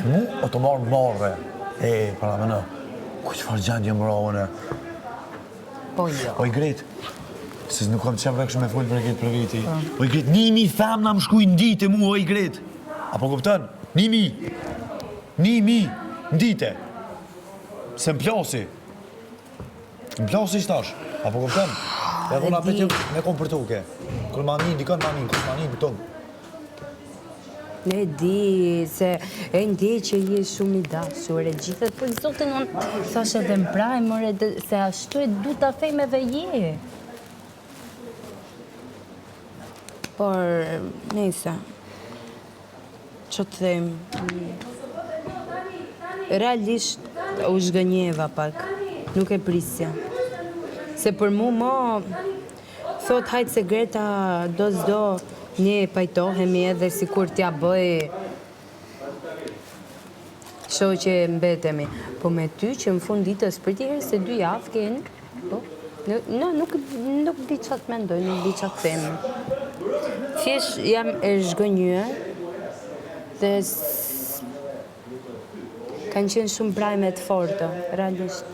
Mu, o të marrë. Para me në, ku që farë gjendje më ravën e? Po jo. O i Gret, se nuk kam qenë vrekshë me folë për e këtë për veti. O i Gret, 1.000 femna më shkuj në ditë mu, o i Gret. Apo kuptën? 1.000. 1.000 në dite. Se më plasi. Më plasi shtash. Apo kuptën? E vona për të me kom për toke. Kërë manin, dikën manin, kërë manin për toke. Ne di, se e ndi që je shumë i dashur e gjithët, për zotin unë thash edhe më prajmër, se ashtu e du ta fejmeve je. Por, nejse, që të them, realisht u zhgënjeva pak, nuk e prisja. Se për mu mo, thot hajtë se Greta do s'do, ne pajtohemi edhe si kur t'ja bëj shoqe mbetemi. Po me ty që në fund ditës për t'i herë se 2 javë keni, po, nuk di që të mendoj, nuk di që të them. Thjesht jam e zhgënjur dhe kanë qenë shumë prajme të forta, realisht.